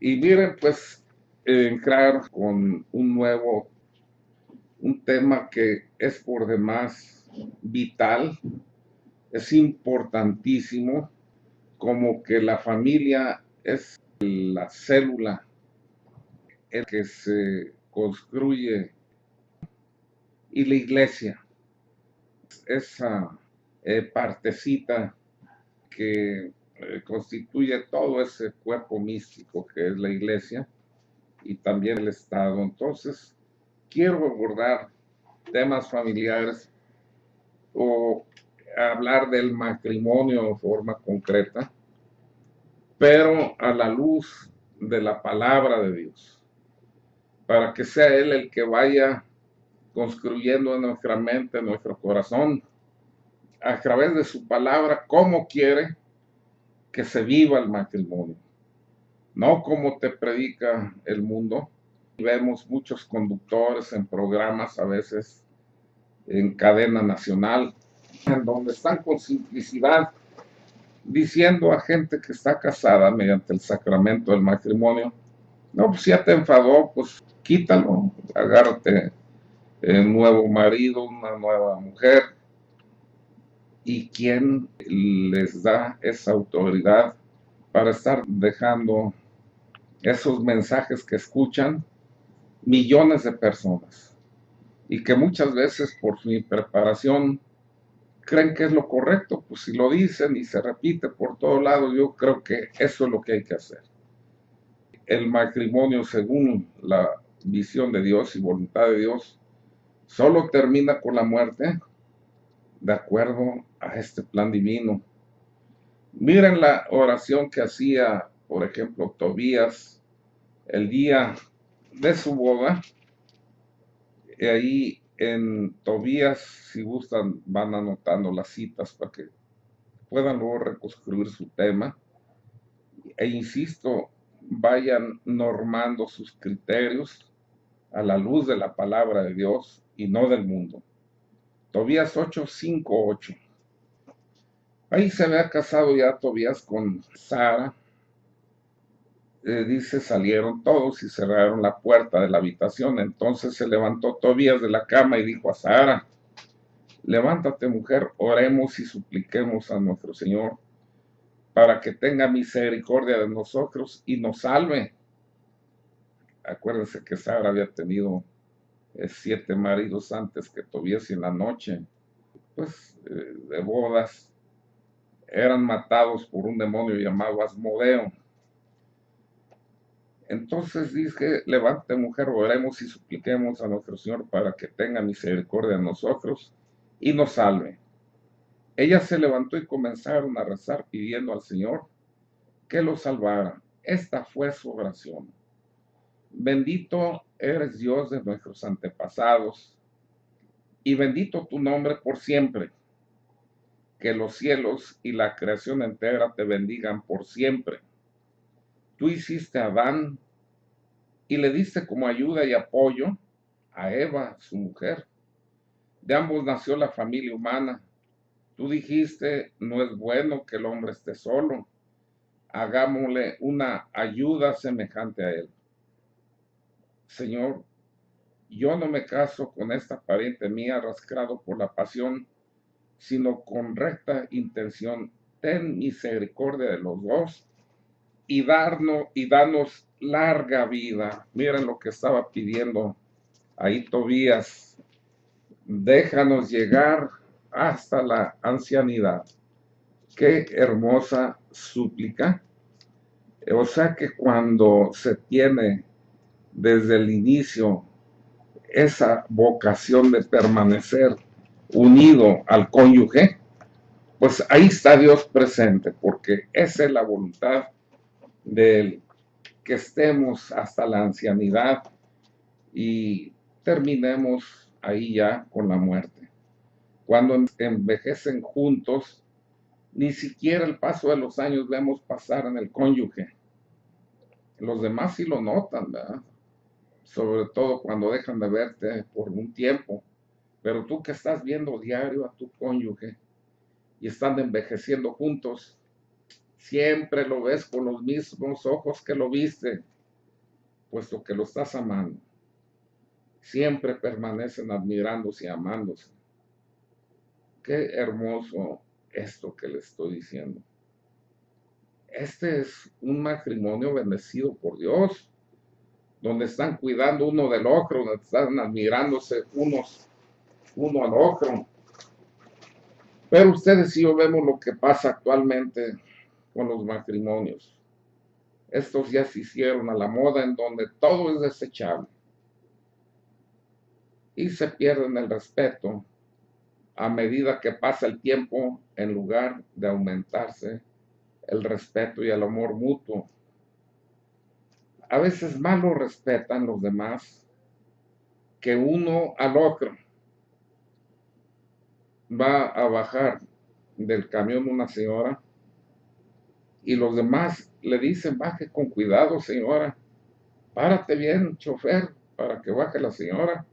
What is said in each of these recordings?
Y miren, pues, entrar con un tema que es por demás vital, es importantísimo, como que la familia es la célula en que se construye y la iglesia, esa partecita que constituye todo ese cuerpo místico que es la iglesia y también el Estado. Entonces, quiero abordar temas familiares o hablar del matrimonio en forma concreta, pero a la luz de la palabra de Dios, para que sea Él el que vaya construyendo en nuestra mente, en nuestro corazón, a través de su palabra, cómo quiere que se viva el matrimonio, no como te predica el mundo. Vemos muchos conductores en programas, a veces en cadena nacional, en donde están con simplicidad diciendo a gente que está casada mediante el sacramento del matrimonio: no, pues ya te enfadó, pues quítalo, agárrate un nuevo marido, una nueva mujer. ¿Y quién les da esa autoridad para estar dejando esos mensajes que escuchan millones de personas y que muchas veces por su impreparación creen que es lo correcto? Pues si lo dicen y se repite por todos lados, yo creo que eso es lo que hay que hacer. El matrimonio, según la visión de Dios y voluntad de Dios, solo termina con la muerte de acuerdo a este plan divino. Miren la oración que hacía, por ejemplo, Tobías el día de su boda. Ahí en Tobías, si gustan, van anotando las citas para que puedan luego reconstruir su tema. E insisto, vayan normando sus criterios a la luz de la palabra de Dios y no del mundo. Tobías 8:5-8. Ahí se había casado ya Tobías con Sara. Dice, salieron todos y cerraron la puerta de la habitación. Entonces se levantó Tobías de la cama y dijo a Sara: levántate, mujer, oremos y supliquemos a nuestro Señor para que tenga misericordia de nosotros y nos salve. Acuérdense que Sara había tenido 7 maridos antes que Tobías, y en la noche, pues, de bodas, eran matados por un demonio llamado Asmodeo. Entonces dije: levántate, mujer, oremos y supliquemos a nuestro Señor para que tenga misericordia de nosotros y nos salve. Ella se levantó y comenzaron a rezar pidiendo al Señor que los salvara. Esta fue su oración: bendito eres Dios de nuestros antepasados, y bendito tu nombre por siempre. Que los cielos y la creación entera te bendigan por siempre. Tú hiciste a Adán y le diste como ayuda y apoyo a Eva, su mujer. De ambos nació la familia humana. Tú dijiste: no es bueno que el hombre esté solo, hagámosle una ayuda semejante a él. Señor, yo no me caso con esta pariente mía arrastrado por la pasión, sino con recta intención. Ten misericordia de los dos y danos larga vida. Miren lo que estaba pidiendo ahí Tobías: déjanos llegar hasta la ancianidad. Qué hermosa súplica. O sea que cuando se tiene desde el inicio esa vocación de permanecer unido al cónyuge, pues ahí está Dios presente, porque esa es la voluntad de que estemos hasta la ancianidad y terminemos ahí ya con la muerte. Cuando envejecen juntos, ni siquiera el paso de los años vemos pasar en el cónyuge. Los demás sí lo notan, ¿verdad? Sobre todo cuando dejan de verte por un tiempo. Pero tú que estás viendo diario a tu cónyuge y están envejeciendo juntos, siempre lo ves con los mismos ojos que lo viste, puesto que lo estás amando. Siempre permanecen admirándose y amándose. Qué hermoso esto que le estoy diciendo. Este es un matrimonio bendecido por Dios, donde están cuidando uno del otro, donde están admirándose uno al otro. Pero ustedes y yo vemos lo que pasa actualmente con los matrimonios. Estos ya se hicieron a la moda en donde todo es desechable. Y se pierden el respeto a medida que pasa el tiempo, en lugar de aumentarse el respeto y el amor mutuo. A veces más lo respetan los demás que uno al otro. Va a bajar del camión una señora y los demás le dicen: baje con cuidado, señora, párate bien, chofer, para que baje la señora.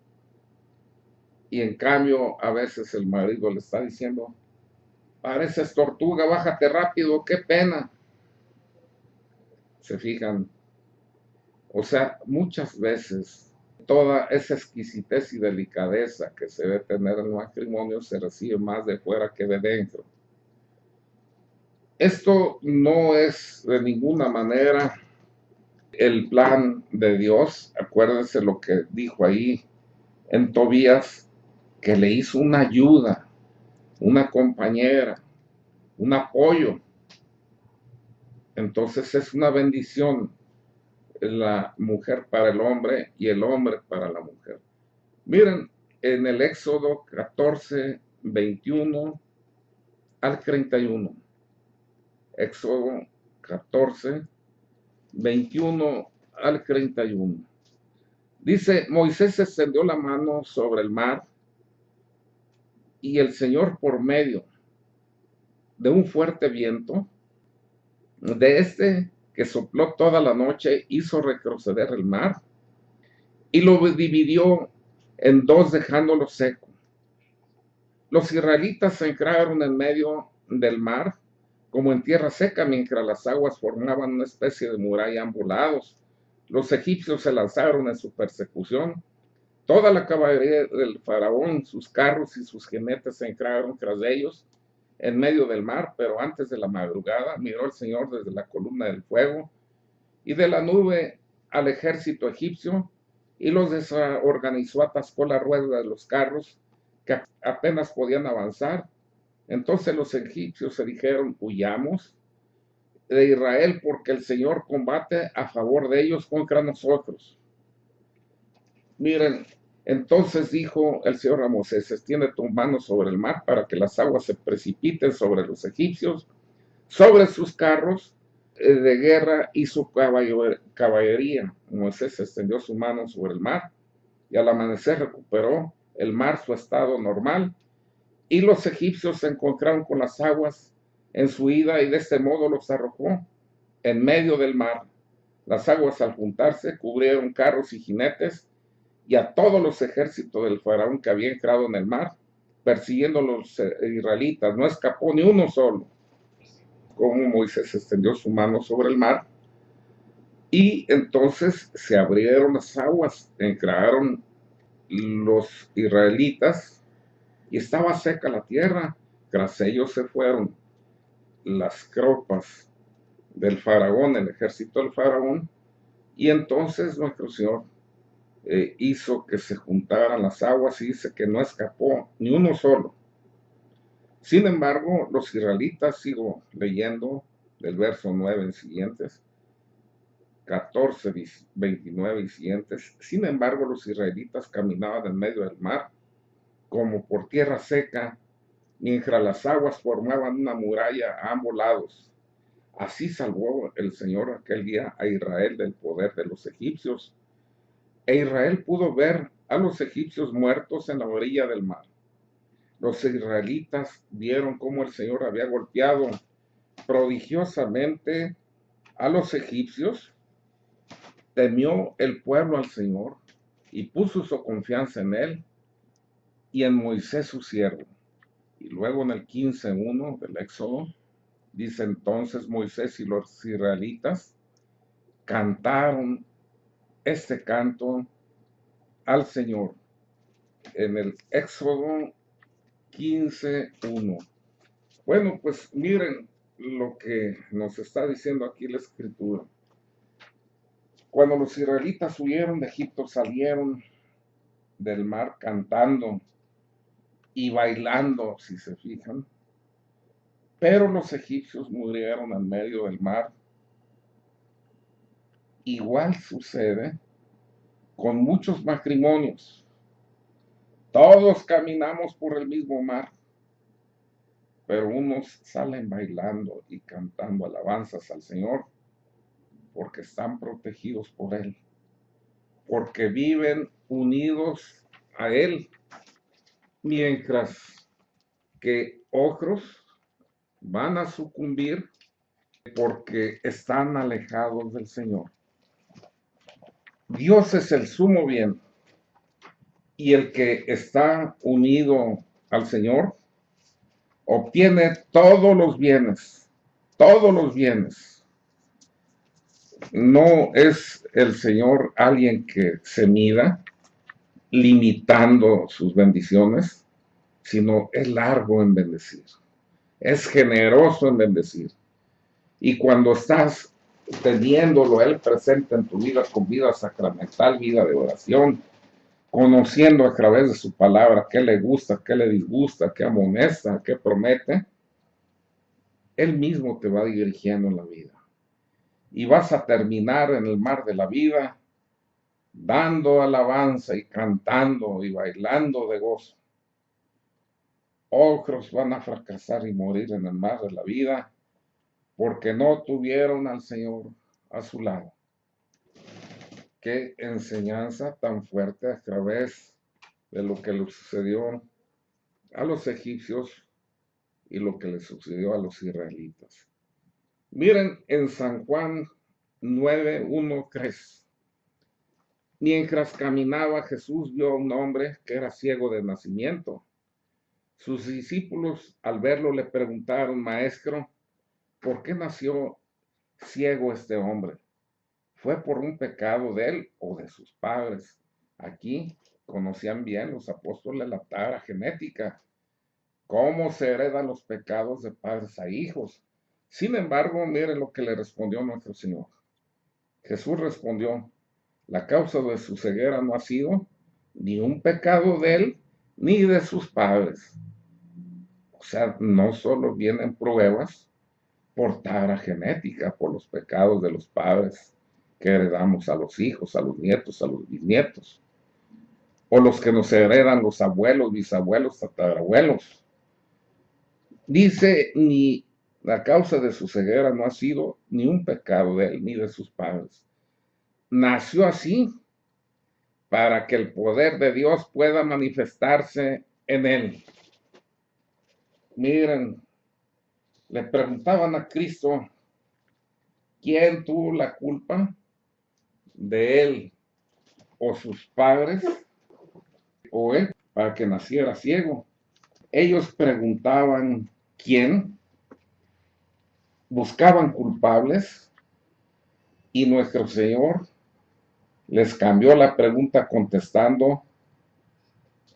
Y en cambio a veces el marido le está diciendo: pareces tortuga, bájate rápido, qué pena. Se fijan, o sea, muchas veces toda esa exquisitez y delicadeza que se debe tener en el matrimonio se recibe más de fuera que de dentro. Esto no es de ninguna manera el plan de Dios. Acuérdense lo que dijo ahí en Tobías, que le hizo una ayuda, una compañera, un apoyo. Entonces es una bendición la mujer para el hombre y el hombre para la mujer. Miren, en el Éxodo 14, 21 al 31. Éxodo 14, 21 al 31. Dice: Moisés extendió la mano sobre el mar y el Señor, por medio de un fuerte viento, de este que sopló toda la noche, hizo retroceder el mar y lo dividió en dos, dejándolo seco. Los israelitas se entraron en medio del mar como en tierra seca, mientras las aguas formaban una especie de muralla a ambos lados. Los egipcios se lanzaron en su persecución. Toda la caballería del faraón, sus carros y sus jinetes se entraron tras de ellos en medio del mar, pero antes de la madrugada miró el Señor desde la columna del fuego y de la nube al ejército egipcio y los desorganizó, atascó la rueda de los carros que apenas podían avanzar. Entonces los egipcios se dijeron: huyamos de Israel, porque el Señor combate a favor de ellos contra nosotros. Miren, entonces dijo el Señor a Moisés: extiende tu mano sobre el mar para que las aguas se precipiten sobre los egipcios, sobre sus carros de guerra y su caballería. Moisés extendió su mano sobre el mar y al amanecer recuperó el mar su estado normal, y los egipcios se encontraron con las aguas en su ida y de este modo los arrojó en medio del mar. Las aguas, al juntarse, cubrieron carros y jinetes y a todos los ejércitos del faraón que había entrado en el mar, persiguiendo a los israelitas. No escapó ni uno solo. Como Moisés extendió su mano sobre el mar, y entonces se abrieron las aguas, entraron los israelitas y estaba seca la tierra. Tras ellos se fueron las tropas del faraón, el ejército del faraón, y entonces nuestro Señor hizo que se juntaran las aguas y dice que no escapó ni uno solo. Sin embargo, los israelitas, sigo leyendo del verso 9 en siguientes, 14, 29 y siguientes. Sin embargo, los israelitas caminaban en medio del mar como por tierra seca, mientras las aguas formaban una muralla a ambos lados. Así salvó el Señor aquel día a Israel del poder de los egipcios, e Israel pudo ver a los egipcios muertos en la orilla del mar. Los israelitas vieron cómo el Señor había golpeado prodigiosamente a los egipcios. Temió el pueblo al Señor y puso su confianza en él y en Moisés su siervo. Y luego en el 15:1 del Éxodo Dice entonces Moisés y los israelitas cantaron este canto al Señor en el Éxodo 15:1. Bueno, pues miren lo que nos está diciendo aquí la Escritura. Cuando los israelitas huyeron de Egipto, salieron del mar cantando y bailando, si se fijan, pero los egipcios murieron en medio del mar. Igual sucede con muchos matrimonios. Todos caminamos por el mismo mar, pero unos salen bailando y cantando alabanzas al Señor porque están protegidos por Él, porque viven unidos a Él, mientras que otros van a sucumbir porque están alejados del Señor. Dios es el sumo bien, y el que está unido al Señor obtiene todos los bienes, todos los bienes. No es el Señor alguien que se mida limitando sus bendiciones, sino es largo en bendecir, es generoso en bendecir. Y cuando estás teniéndolo Él presente en tu vida con vida sacramental, vida de oración, conociendo a través de su palabra qué le gusta, qué le disgusta, qué amonesta, qué promete, Él mismo te va dirigiendo en la vida. Y vas a terminar en el mar de la vida dando alabanza y cantando y bailando de gozo. Otros van a fracasar y morir en el mar de la vida porque no tuvieron al Señor a su lado. Qué enseñanza tan fuerte a través de lo que le sucedió a los egipcios y lo que le sucedió a los israelitas. Miren en San Juan 9:1-3. Mientras caminaba, Jesús vio a un hombre que era ciego de nacimiento. Sus discípulos al verlo le preguntaron: Maestro, ¿por qué nació ciego este hombre? ¿Fue por un pecado de él o de sus padres? Aquí conocían bien los apóstoles la tara genética, cómo se heredan los pecados de padres a hijos. Sin embargo, miren lo que le respondió nuestro Señor. Jesús respondió: la causa de su ceguera no ha sido ni un pecado de él ni de sus padres. O sea, no solo vienen pruebas por tara genética, por los pecados de los padres que heredamos a los hijos, a los nietos, a los bisnietos, o los que nos heredan los abuelos, bisabuelos, tatarabuelos. Dice, ni la causa de su ceguera no ha sido ni un pecado de él ni de sus padres. Nació así para que el poder de Dios pueda manifestarse en él. Miren, le preguntaban a Cristo, ¿quién tuvo la culpa de él o sus padres o él para que naciera ciego? Ellos preguntaban quién, buscaban culpables, y nuestro Señor les cambió la pregunta contestando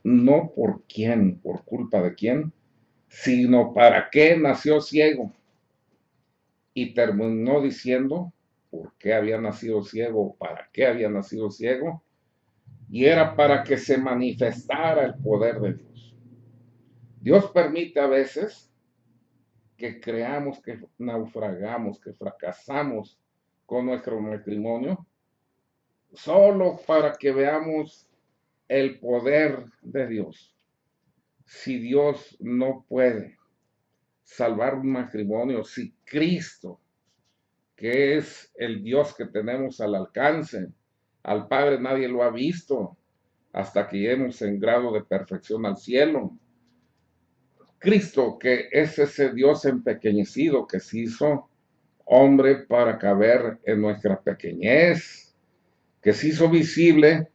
no por quién, por culpa de quién, sino para qué nació ciego. Y terminó diciendo por qué había nacido ciego, para qué había nacido ciego, y era para que se manifestara el poder de Dios. Dios permite a veces que creamos que naufragamos, que fracasamos con nuestro matrimonio, solo para que veamos el poder de Dios. Si Dios no puede salvar un matrimonio, si Cristo, que es el Dios que tenemos al alcance, al Padre nadie lo ha visto hasta que lleguemos en grado de perfección al cielo. Cristo, que es ese Dios empequeñecido que se hizo hombre para caber en nuestra pequeñez, que se hizo visible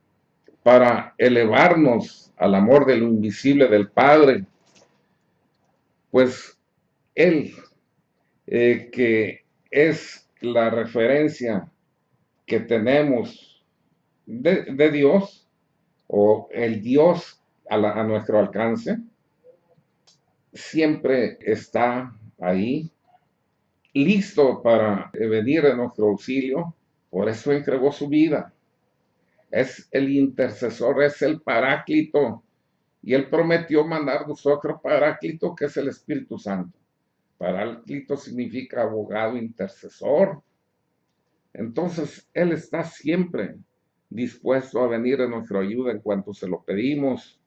para elevarnos al amor de lo invisible del Padre, pues Él que es la referencia que tenemos de Dios, o el Dios a nuestro alcance, siempre está ahí, listo para venir en nuestro auxilio. Por eso entregó su vida. Es el intercesor, es el paráclito. Y él prometió mandarnos otro paráclito, que es el Espíritu Santo. Paráclito significa abogado, intercesor. Entonces, él está siempre dispuesto a venir en nuestra ayuda en cuanto se lo pedimos.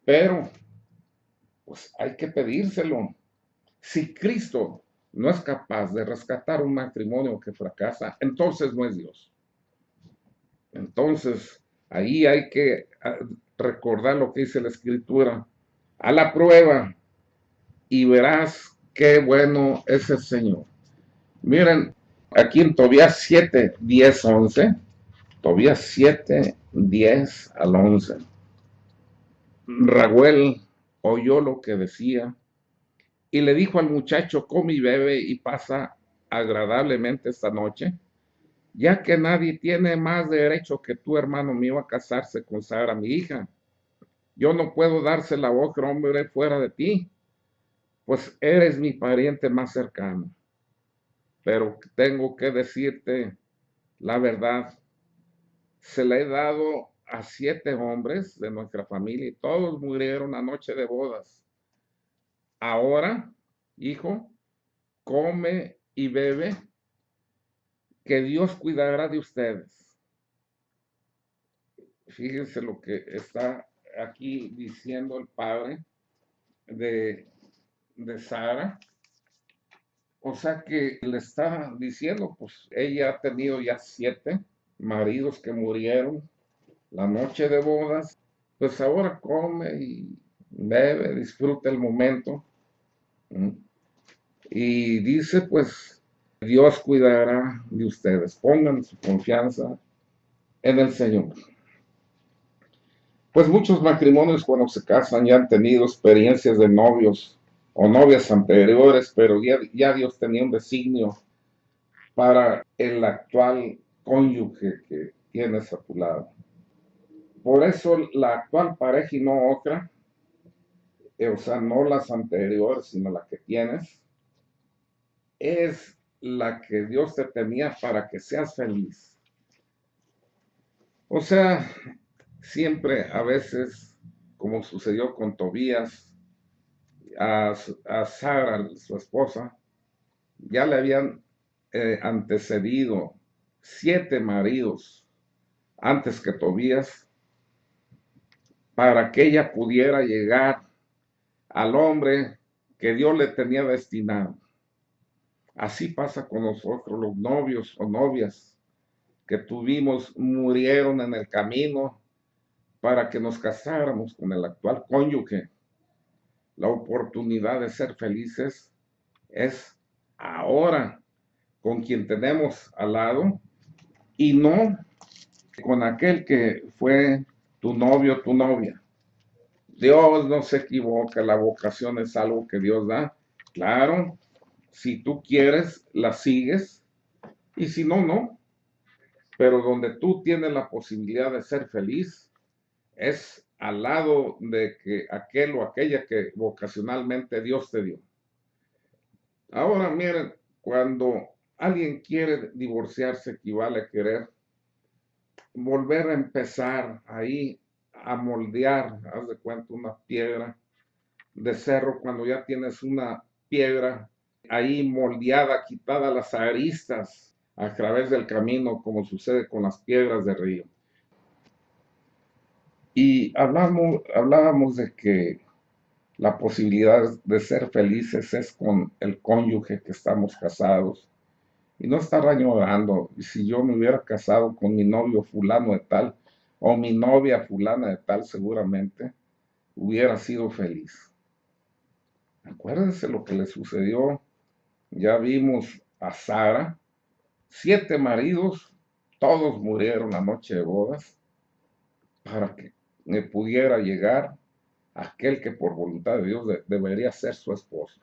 Pero, pues hay que pedírselo. Si Cristo no es capaz de rescatar un matrimonio que fracasa, entonces no es Dios. Entonces, ahí hay que recordar lo que dice la Escritura. A la prueba y verás qué bueno es el Señor. Miren, aquí en Tobías 7, 10, 11. Tobías 7, 10 al 11. Raguel oyó lo que decía y le dijo al muchacho: come y bebe y pasa agradablemente esta noche, ya que nadie tiene más derecho que tú, hermano mío, a casarse con Sara, mi hija. Yo no puedo dársela a otro hombre fuera de ti, pues eres mi pariente más cercano. Pero tengo que decirte la verdad. Se la he dado a 7 hombres de nuestra familia y todos murieron anoche de bodas. Ahora, hijo, come y bebe, que Dios cuidará de ustedes. Fíjense lo que está aquí diciendo el padre de, de Sara. O sea que le está diciendo, pues ella ha tenido ya 7 maridos que murieron la noche de bodas, pues ahora come y bebe, disfruta el momento. Y dice, pues Dios cuidará de ustedes, pongan su confianza en el Señor. Pues muchos matrimonios cuando se casan ya han tenido experiencias de novios o novias anteriores, pero ya Dios tenía un designio para el actual cónyuge que tienes a tu lado. Por eso la actual pareja y no otra, o sea, no las anteriores, sino la que tienes, es la que Dios te tenía para que seas feliz. O sea, siempre a veces, como sucedió con Tobías, a Sara, su esposa, ya le habían antecedido 7 maridos antes que Tobías, para que ella pudiera llegar al hombre que Dios le tenía destinado. Así pasa con nosotros, los novios o novias que tuvimos murieron en el camino para que nos casáramos con el actual cónyuge. La oportunidad de ser felices es ahora con quien tenemos al lado y no con aquel que fue tu novio o tu novia. Dios no se equivoca, la vocación es algo que Dios da. Claro, si tú quieres, la sigues, y si no, no. Pero donde tú tienes la posibilidad de ser feliz es al lado de que aquel o aquella que vocacionalmente Dios te dio. Ahora miren, cuando alguien quiere divorciarse, equivale a querer volver a empezar ahí a moldear, haz de cuenta, una piedra de cerro, cuando ya tienes una piedra ahí moldeada, quitada las aristas a través del camino, como sucede con las piedras de río. Y hablábamos de que la posibilidad de ser felices es con el cónyuge que estamos casados. Y no estar añorando, y si yo me hubiera casado con mi novio fulano de tal, o mi novia fulana de tal, seguramente hubiera sido feliz. Acuérdense lo que le sucedió. Ya vimos a Sara, 7 maridos, todos murieron la noche de bodas, para que me pudiera llegar aquel que por voluntad de Dios debería ser su esposo.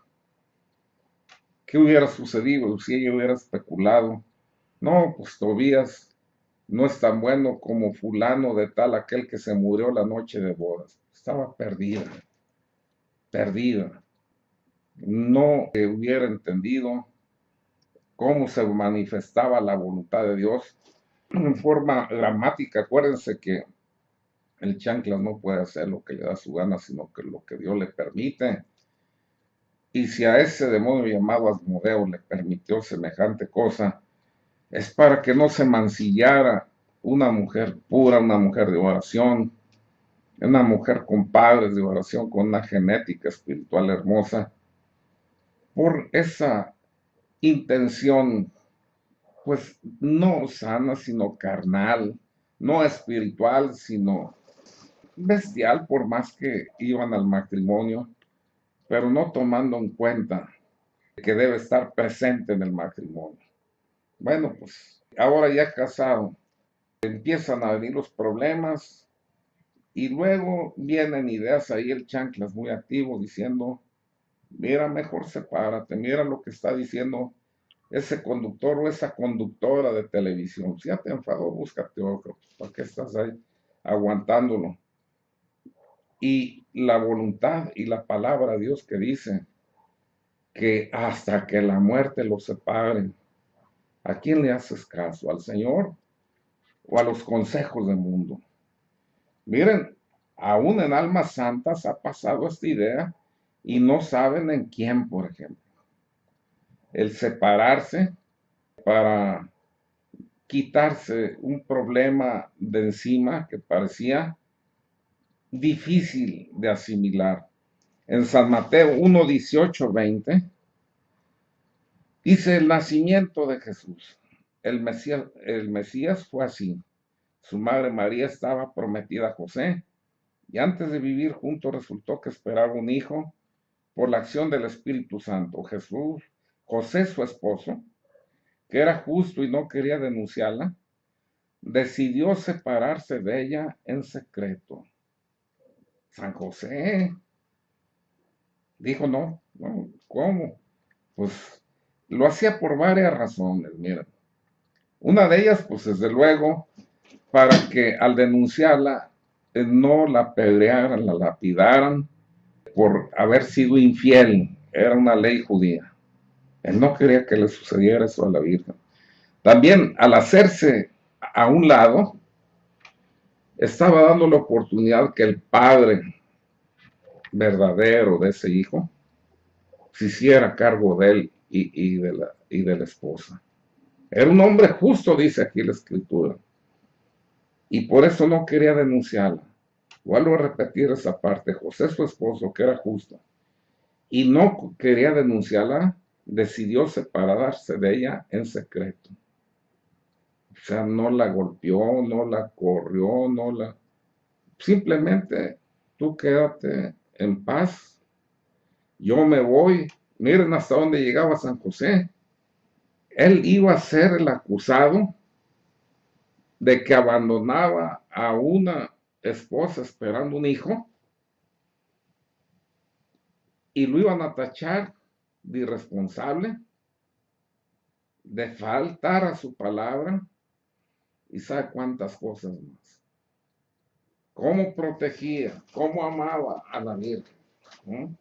¿Qué hubiera sucedido si ella hubiera especulado? No, pues Tobías no es tan bueno como fulano de tal, aquel que se murió la noche de bodas. Estaba perdida, perdida. No hubiera entendido cómo se manifestaba la voluntad de Dios en forma gramática. Acuérdense que el chanclas no puede hacer lo que le da su gana, sino que lo que Dios le permite. Y si a ese demonio llamado Asmodeo le permitió semejante cosa, es para que no se mancillara una mujer pura, una mujer de oración, una mujer con padres de oración, con una genética espiritual hermosa, por esa intención, pues no sana, sino carnal, no espiritual, sino bestial, por más que iban al matrimonio, pero no tomando en cuenta que debe estar presente en el matrimonio. Bueno, pues ahora ya casado, empiezan a venir los problemas y luego vienen ideas ahí, el chanclas muy activo diciendo, mira, mejor sepárate, mira lo que está diciendo ese conductor o esa conductora de televisión. Si ya te enfadó, búscate otro. ¿Para qué estás ahí aguantándolo? Y la voluntad y la palabra de Dios que dice que hasta que la muerte los separe, ¿a quién le haces caso? ¿Al Señor o a los consejos del mundo? Miren, aún en almas santas ha pasado esta idea y no saben en quién, por ejemplo. El separarse para quitarse un problema de encima que parecía difícil de asimilar. En San Mateo 1, 18, 20, dice el nacimiento de Jesús. El Mesías fue así. Su madre María estaba prometida a José y antes de vivir juntos resultó que esperaba un hijo por la acción del Espíritu Santo. José, su esposo, que era justo y no quería denunciarla, decidió separarse de ella en secreto. San José dijo, no, no, ¿cómo? Pues lo hacía por varias razones, miren. Una de ellas, pues desde luego, para que al denunciarla no la apedrearan, la lapidaran por haber sido infiel. Era una ley judía. Él no quería que le sucediera eso a la Virgen. También al hacerse a un lado, estaba dando la oportunidad que el padre verdadero de ese hijo se hiciera cargo de él y de la esposa. Era un hombre justo, dice aquí la escritura, y por eso no quería denunciarla. Vuelvo a repetir esa parte. José, su esposo, que era justo, y no quería denunciarla, decidió separarse de ella en secreto. O sea, no la golpeó, no la corrió, simplemente tú quédate en paz, yo me voy. Miren hasta dónde llegaba San José. Él iba a ser el acusado de que abandonaba a una esposa esperando un hijo y lo iban a tachar de irresponsable, de faltar a su palabra y sabe cuántas cosas más. Cómo protegía, cómo amaba a la Virgen, ¿no?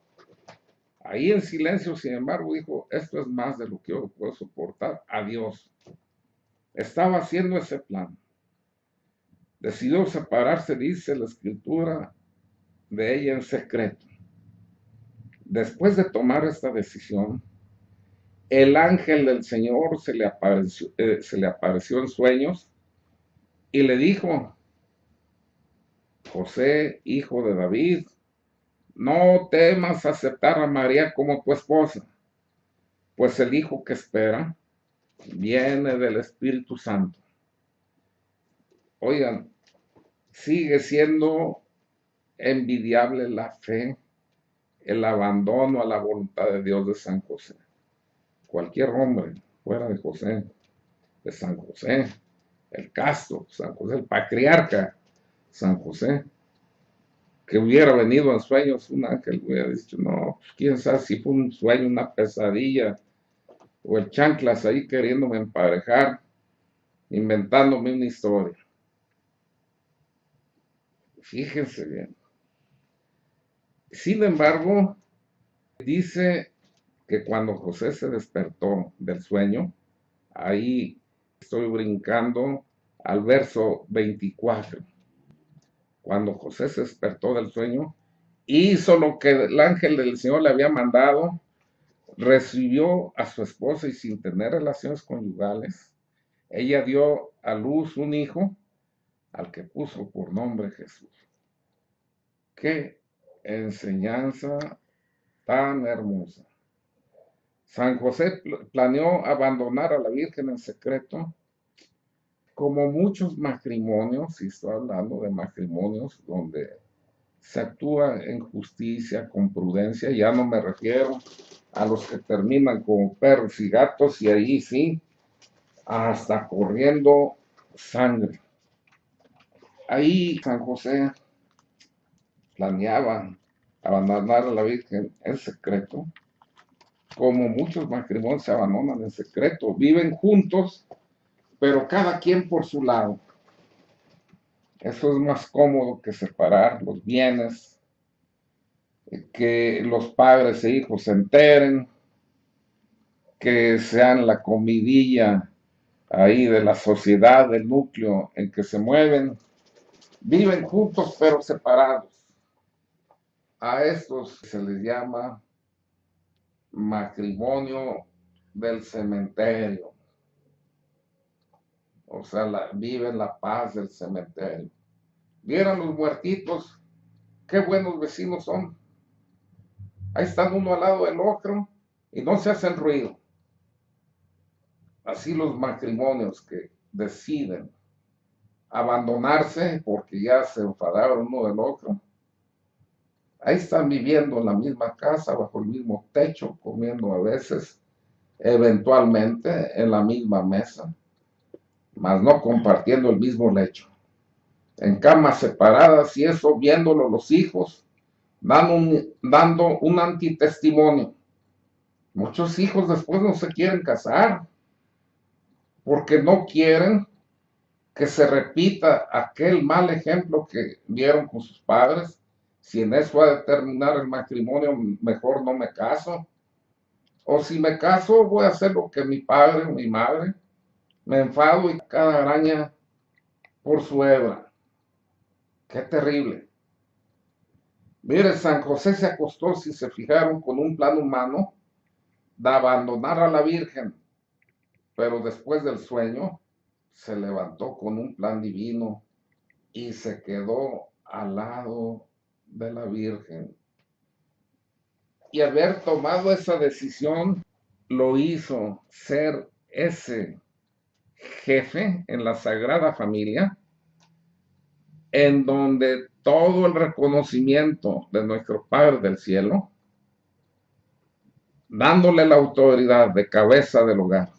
Ahí en silencio, sin embargo, dijo, esto es más de lo que yo puedo soportar. Adiós. Estaba haciendo ese plan. Decidió separarse, dice la escritura, de ella en secreto. Después de tomar esta decisión, el ángel del Señor se le apareció en sueños y le dijo, José, hijo de David, no temas aceptar a María como tu esposa, pues el hijo que espera viene del Espíritu Santo. Oigan, sigue siendo envidiable la fe, el abandono a la voluntad de Dios de San José. Cualquier hombre fuera de San José, el casto, San José, el patriarca, San José, que hubiera venido en sueños un ángel, hubiera dicho, no, pues quién sabe si fue un sueño, una pesadilla, o el chanclas ahí queriéndome emparejar, inventándome una historia. Fíjense bien. Sin embargo, dice que cuando José se despertó del sueño, ahí estoy brincando al verso 24. Cuando José se despertó del sueño, hizo lo que el ángel del Señor le había mandado, recibió a su esposa y sin tener relaciones conyugales, ella dio a luz un hijo al que puso por nombre Jesús. Qué enseñanza tan hermosa. San José planeó abandonar a la Virgen en secreto, como muchos matrimonios, y estoy hablando de matrimonios donde se actúa en justicia, con prudencia, ya no me refiero a los que terminan como perros y gatos, y ahí sí, hasta corriendo sangre. Ahí San José planeaba abandonar a la Virgen en secreto, como muchos matrimonios se abandonan en secreto, viven juntos, pero cada quien por su lado. Eso es más cómodo que separar los bienes, que los padres e hijos se enteren, que sean la comidilla ahí de la sociedad, del núcleo en que se mueven. Viven juntos pero separados. A estos se les llama matrimonio del cementerio. O sea, viven la paz del cementerio. Vieran los muertitos, qué buenos vecinos son. Ahí están uno al lado del otro y no se hacen ruido. Así los matrimonios que deciden abandonarse porque ya se enfadaron uno del otro. Ahí están viviendo en la misma casa, bajo el mismo techo, comiendo a veces, eventualmente en la misma mesa, mas no compartiendo el mismo lecho. En camas separadas y eso, viéndolo los hijos, dando un antitestimonio. Muchos hijos después no se quieren casar porque no quieren que se repita aquel mal ejemplo que dieron con sus padres. Si en eso ha de terminar el matrimonio, mejor no me caso. O si me caso, voy a hacer lo que mi padre o mi madre. Me enfado y cada araña por su hebra. Qué terrible. Mire, San José se acostó, si se fijaron, con un plan humano de abandonar a la Virgen, pero después del sueño se levantó con un plan divino y se quedó al lado de la Virgen. Y haber tomado esa decisión lo hizo ser ese jefe en la Sagrada Familia, en donde todo el reconocimiento de nuestro Padre del Cielo, dándole la autoridad de cabeza del hogar.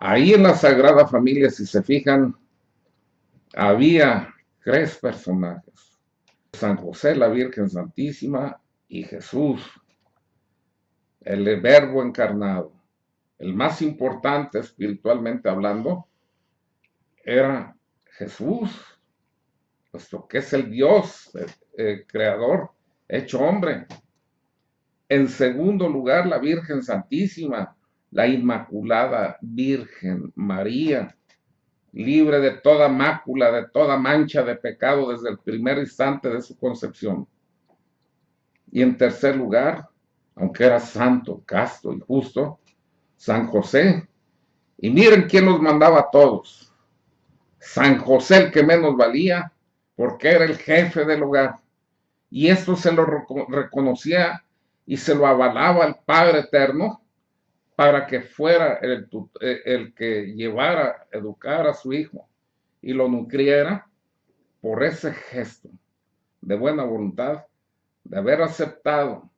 Ahí en la Sagrada Familia, si se fijan, había 3 personajes: San José, la Virgen Santísima y Jesús, el Verbo encarnado. El más importante espiritualmente hablando era Jesús, puesto que es el Dios creador, hecho hombre. En segundo lugar, la Virgen Santísima, la Inmaculada Virgen María, libre de toda mácula, de toda mancha de pecado desde el primer instante de su concepción. Y en tercer lugar, aunque era santo, casto y justo, San José. Y miren quién los mandaba a todos. San José, el que menos valía, porque era el jefe del hogar. Y esto se lo reconocía y se lo avalaba al Padre Eterno para que fuera el que llevara, educara a su hijo y lo nutriera, por ese gesto de buena voluntad, de haber aceptado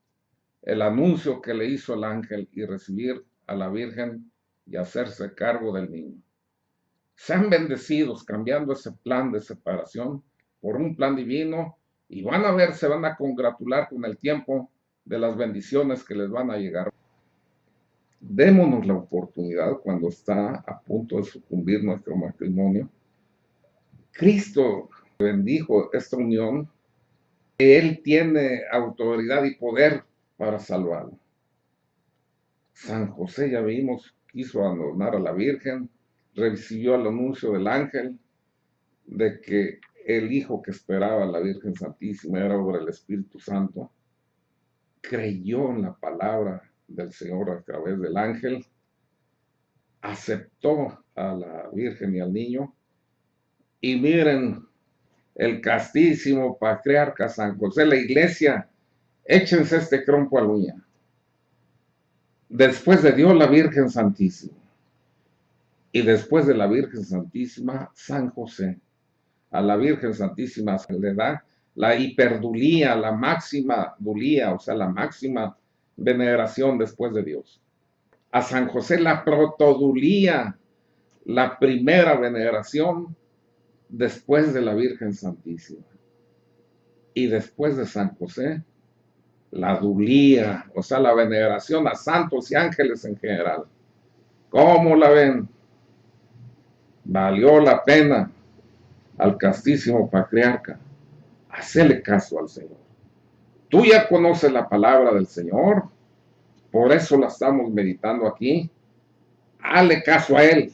el anuncio que le hizo el ángel y recibir a la Virgen y hacerse cargo del niño. Sean bendecidos cambiando ese plan de separación por un plan divino y van a ver, se van a congratular con el tiempo de las bendiciones que les van a llegar. Démonos la oportunidad cuando está a punto de sucumbir nuestro matrimonio. Cristo bendijo esta unión. Él tiene autoridad y poder para salvarlo. San José, ya vimos, quiso adornar a la Virgen, recibió el anuncio del ángel de que el hijo que esperaba la Virgen Santísima era obra del Espíritu Santo. Creyó en la palabra del Señor a través del ángel, aceptó a la Virgen y al niño, y miren, el castísimo patriarca San José, la iglesia, échense este crompo a la uña. Después de Dios, la Virgen Santísima. Y después de la Virgen Santísima, San José. A la Virgen Santísima se le da la hiperdulía, la máxima dulía, o sea, la máxima veneración después de Dios. A San José la protodulía, la primera veneración después de la Virgen Santísima. Y después de San José, la dulía, o sea, la veneración a santos y ángeles en general. ¿Cómo la ven? Valió la pena al castísimo patriarca hacerle caso al Señor. Tú ya conoces la palabra del Señor, por eso la estamos meditando aquí. Hazle caso a Él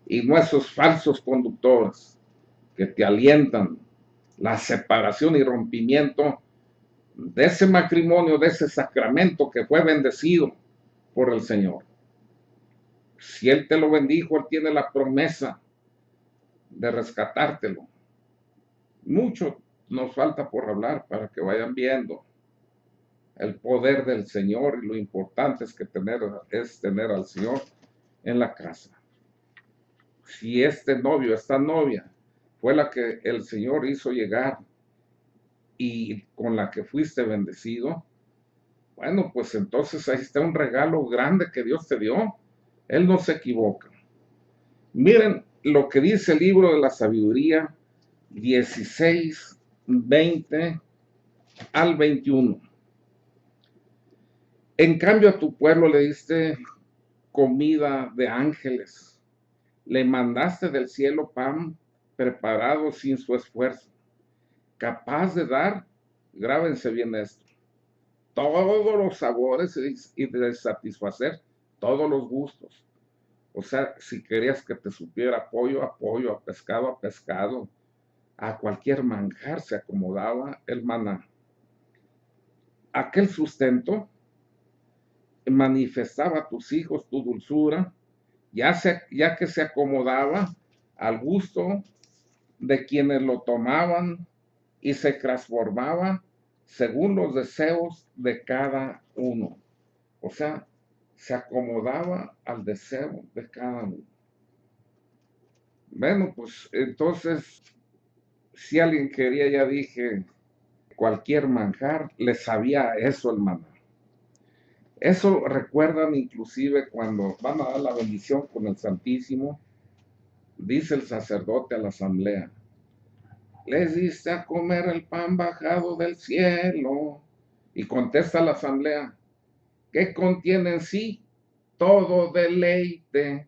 y no a esos falsos conductores que te alientan la separación y rompimiento de ese matrimonio, de ese sacramento que fue bendecido por el Señor. Si Él te lo bendijo, Él tiene la promesa de rescatártelo. Mucho nos falta por hablar para que vayan viendo el poder del Señor y lo importante es tener al Señor en la casa. Si este novio, esta novia, fue la que el Señor hizo llegar y con la que fuiste bendecido, bueno, pues entonces ahí está un regalo grande que Dios te dio. Él no se equivoca. Miren lo que dice el libro de la sabiduría 16, 20 al 21. En cambio a tu pueblo le diste comida de ángeles. Le mandaste del cielo pan preparado sin su esfuerzo, capaz de dar, grábense bien esto, todos los sabores y de satisfacer todos los gustos. O sea, si querías que te supiera pollo, a pollo, a pescado, a cualquier manjar se acomodaba el maná. Aquel sustento manifestaba a tus hijos tu dulzura, ya que se acomodaba al gusto de quienes lo tomaban y se transformaba según los deseos de cada uno. O sea, se acomodaba al deseo de cada uno. Bueno, pues entonces, si alguien quería, ya dije, cualquier manjar, le sabía eso el maná. Eso recuerdan inclusive cuando van a dar la bendición con el Santísimo, dice el sacerdote a la asamblea, les diste a comer el pan bajado del cielo. Y contesta la asamblea, ¿qué contiene en sí? Todo deleite.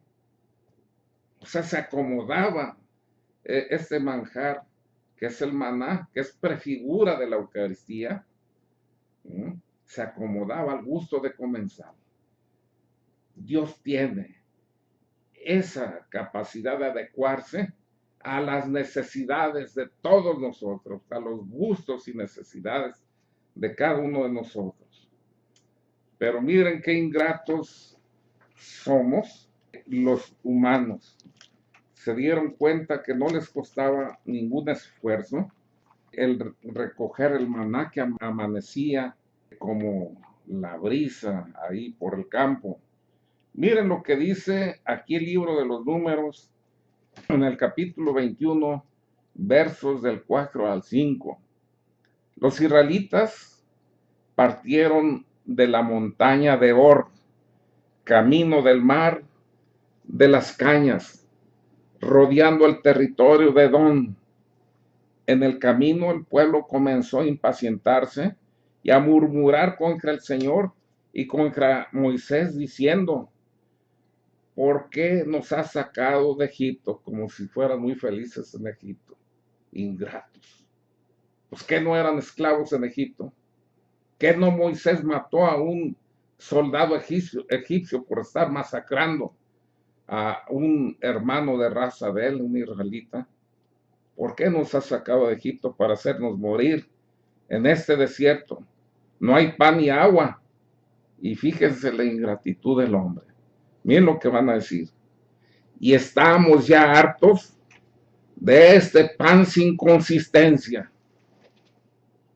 O sea, se acomodaba este manjar, que es el maná, que es prefigura de la Eucaristía, se acomodaba al gusto de comenzar. Dios tiene esa capacidad de adecuarse a las necesidades de todos nosotros, a los gustos y necesidades de cada uno de nosotros. Pero miren qué ingratos somos los humanos. Se dieron cuenta que no les costaba ningún esfuerzo el recoger el maná que amanecía como la brisa ahí por el campo. Miren lo que dice aquí el libro de los Números en el capítulo 21, versos del 4 al 5. Los israelitas partieron de la montaña de Hor, camino del mar de las cañas, rodeando el territorio de Edom. En el camino el pueblo comenzó a impacientarse y a murmurar contra el Señor y contra Moisés diciendo: ¿por qué nos has sacado de Egipto? Como si fueran muy felices en Egipto. Ingratos. Pues que no eran esclavos en Egipto. Que no Moisés mató a un soldado egipcio por estar masacrando a un hermano de raza de él, un israelita. ¿Por qué nos has sacado de Egipto para hacernos morir en este desierto? No hay pan ni agua. Y fíjense la ingratitud del hombre. Miren lo que van a decir. Y estamos ya hartos de este pan sin consistencia.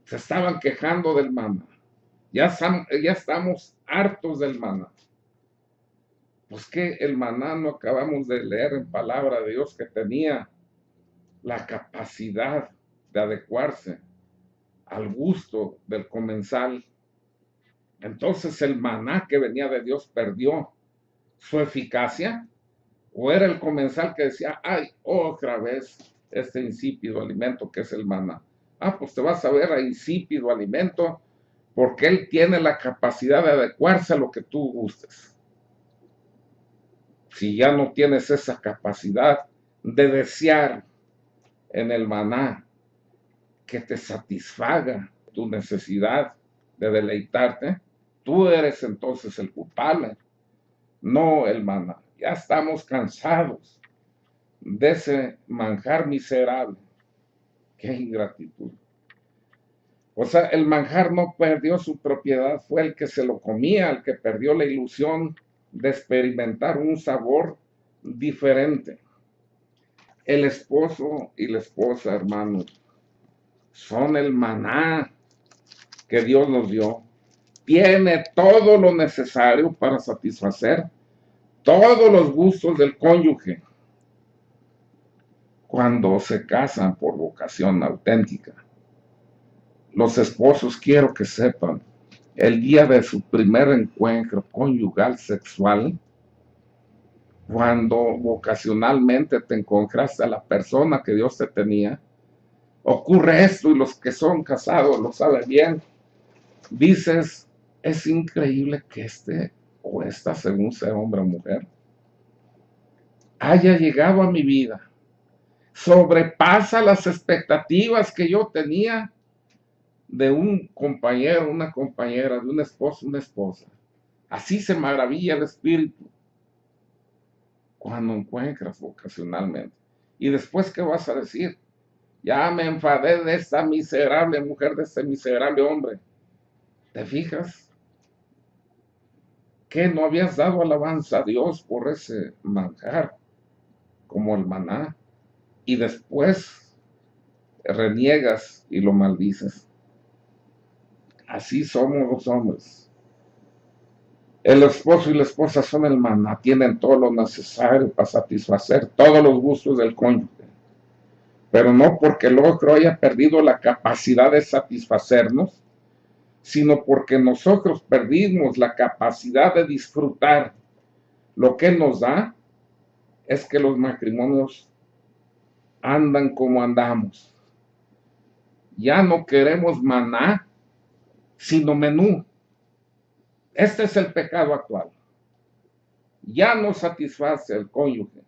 Se estaban quejando del maná. Ya estamos hartos del maná. Pues que el maná, no acabamos de leer en palabra de Dios que tenía la capacidad de adecuarse al gusto del comensal. Entonces el maná que venía de Dios perdió su eficacia, o era el comensal que decía: ay, otra vez este insípido alimento que es el maná. Pues te vas a ver a insípido alimento, porque él tiene la capacidad de adecuarse a lo que tú gustes. Si ya no tienes esa capacidad de desear en el maná que te satisfaga tu necesidad de deleitarte, tú eres entonces el culpable, no el maná. Ya estamos cansados de ese manjar miserable. ¡Qué ingratitud! O sea, el manjar no perdió su propiedad, fue el que se lo comía, el que perdió la ilusión de experimentar un sabor diferente. El esposo y la esposa, hermanos, son el maná que Dios nos dio. Tiene todo lo necesario para satisfacer todos los gustos del cónyuge cuando se casan por vocación auténtica. Los esposos, quiero que sepan, el día de su primer encuentro conyugal sexual, cuando vocacionalmente te encontraste a la persona que Dios te tenía, ocurre esto, y los que son casados lo saben bien. Dices: es increíble que este o esta, según sea hombre o mujer, haya llegado a mi vida. Sobrepasa las expectativas que yo tenía de un compañero, una compañera, de un esposo, una esposa. Así se maravilla el espíritu cuando encuentras vocacionalmente. Y después, ¿qué vas a decir? Ya me enfadé de esta miserable mujer, de este miserable hombre. ¿Te fijas? Que no habías dado alabanza a Dios por ese manjar, como el maná, y después reniegas y lo maldices. Así somos los hombres. El esposo y la esposa son el maná, tienen todo lo necesario para satisfacer todos los gustos del cónyuge, pero no porque el otro haya perdido la capacidad de satisfacernos, sino porque nosotros perdimos la capacidad de disfrutar. Lo que nos da es que los matrimonios andan como andamos. Ya no queremos maná, sino menú. Este es el pecado actual. Ya no satisface el cónyuge.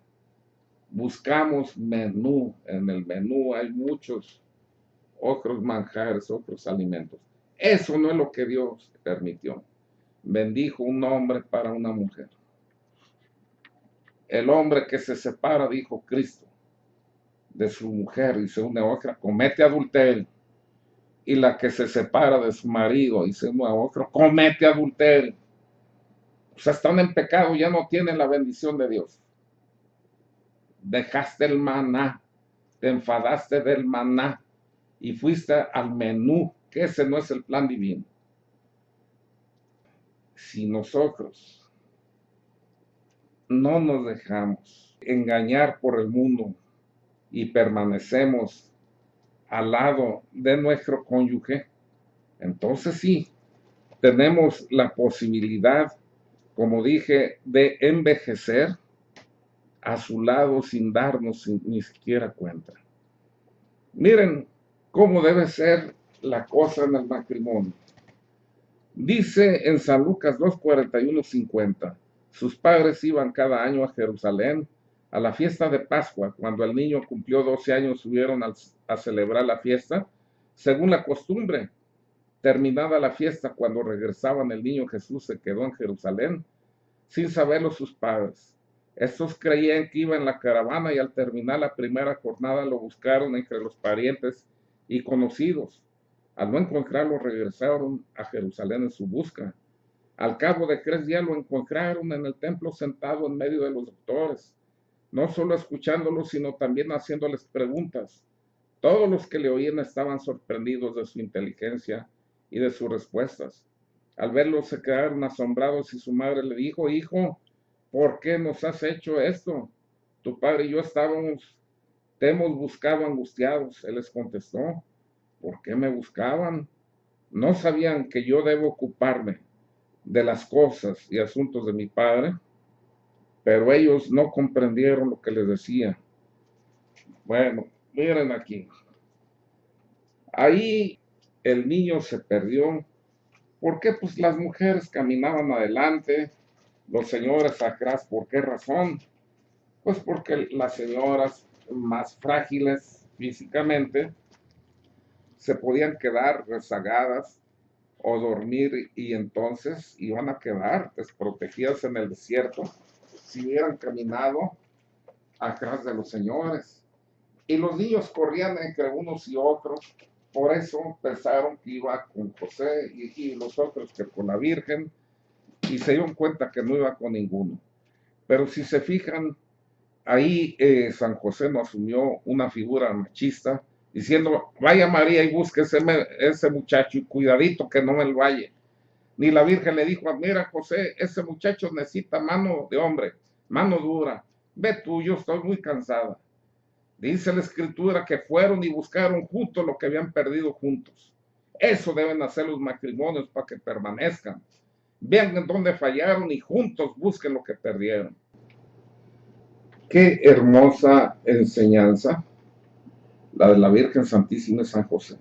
Buscamos menú. En el menú hay muchos otros manjares, otros alimentos. Eso no es lo que Dios permitió. Bendijo un hombre para una mujer. El hombre que se separa, dijo Cristo, de su mujer y se une a otra, comete adulterio. Y la que se separa de su marido y se une a otro, comete adulterio. O sea, están en pecado, ya no tienen la bendición de Dios. Dejaste el maná, te enfadaste del maná y fuiste al menú, que ese no es el plan divino. Si nosotros no nos dejamos engañar por el mundo y permanecemos al lado de nuestro cónyuge, entonces sí, tenemos la posibilidad, como dije, de envejecer a su lado sin darnos ni siquiera cuenta. Miren cómo debe ser la cosa en el matrimonio. Dice en San Lucas 2:41-50, sus padres iban cada año a Jerusalén a la fiesta de Pascua. Cuando el niño cumplió 12 años, subieron a celebrar la fiesta, según la costumbre. Terminada la fiesta, cuando regresaban, el niño Jesús se quedó en Jerusalén, sin saberlo sus padres. Estos creían que iba en la caravana y al terminar la primera jornada lo buscaron entre los parientes y conocidos. Al no encontrarlo, regresaron a Jerusalén en su busca. Al cabo de 3 días lo encontraron en el templo sentado en medio de los doctores, no solo escuchándolos, sino también haciéndoles preguntas. Todos los que le oían estaban sorprendidos de su inteligencia y de sus respuestas. Al verlo se quedaron asombrados y su madre le dijo: hijo, ¿por qué nos has hecho esto? Tu padre y yo te hemos buscado angustiados. Él les contestó: ¿por qué me buscaban? ¿No sabían que yo debo ocuparme de las cosas y asuntos de mi padre? Pero ellos no comprendieron lo que les decía. Bueno, miren aquí. Ahí el niño se perdió. ¿Por qué? Pues las mujeres caminaban adelante, los señores atrás. ¿Por qué razón? Pues porque las señoras más frágiles físicamente se podían quedar rezagadas o dormir y entonces iban a quedar desprotegidas en el desierto si hubieran caminado atrás de los señores. Y los niños corrían entre unos y otros, por eso pensaron que iba con José y los otros que con la Virgen, y se dieron cuenta que no iba con ninguno. Pero si se fijan, ahí San José no asumió una figura machista, diciendo: vaya María y busque ese muchacho y cuidadito que no me lo vaya. Ni la Virgen le dijo: mira José, ese muchacho necesita mano de hombre, mano dura, ve tú, yo estoy muy cansada. Dice la Escritura que fueron y buscaron juntos lo que habían perdido juntos. Eso deben hacer los matrimonios para que permanezcan. Vean en dónde fallaron y juntos busquen lo que perdieron. Qué hermosa enseñanza la de la Virgen Santísima y San José.